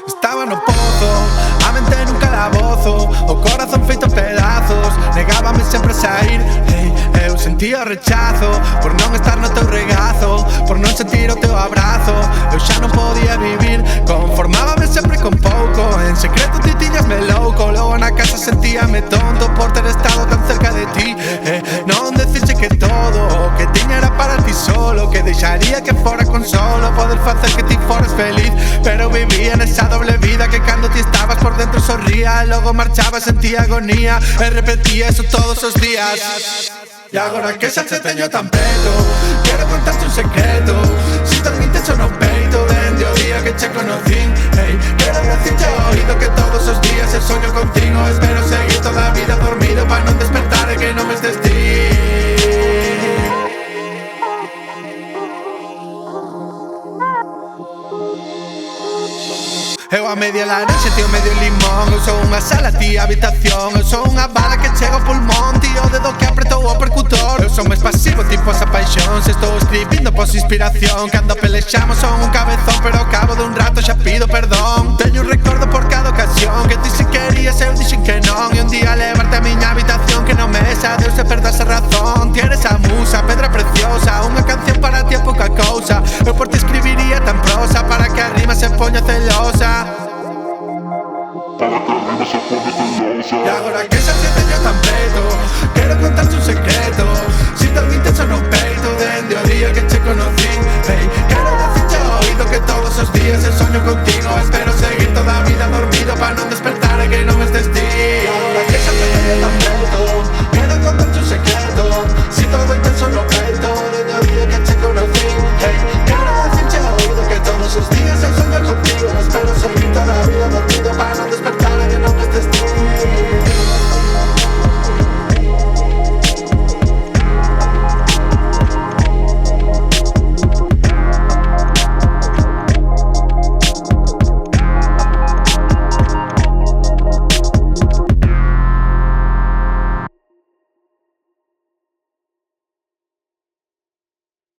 Estaba no pozo, a mente nun calabozo, o corazón feito pedazos, negábame sempre a sair. Eu sentía rechazo por non estar no teu regazo, por non sentir o teu abrazo. Eu xa non podía vivir, conformábame sempre con pouco. En secreto ti tiñasme louco, logo na casa sentíame tonto por ter estado tan cerca de ti. Non decirse que todo o que tiña era para ti solo, que deixaría que fora consolo poder facer que ti foras feliz. Pero vivía nesa doble vida que cando ti estabas por dentro sorría, e logo marchaba, sentía agonía e repetía eso todos os días. E agora que xa te teño tan preto, quero contarte un secreto. Sinto algo intenso no peito dende o día que che conocín. Quero decirte ao oído que todos os días eu soño contigo. Espero seguir toda a vida dormido para non despertar e que non me estes ti. Eu a media laranxa, tío medio limón. Eu sou unha sala, ti habitación. Eu sou unha bala que chega ao pulmón, tío o dedo que apretou o percutor. Eu sou máis pasivo, tipo esa paixón. Se estou escribindo, pos inspiración. Cando pelexamos son un cabezón, pero ao cabo dun rato xa pido perdón. Teño un recordo por cada ocasión, que ti se querías, eu dixen que non. E un día levarte a miña habitación, que non me xa Deus se perdase razón. Ti eres a musa, pedra preciosa, unha canción para ti é pouca cousa. Eu por ti escribiría tan prosa, para que a rima se poña celosa. E agora que xa te teño tan preto, quero contarte un secreto. Sinto algo intenso no peito dende o día que che conocín. Quero decirte ao oído que todos os días eu soño contigo. Espero seguir toda a vida dormido para non despertar e que non estes ti.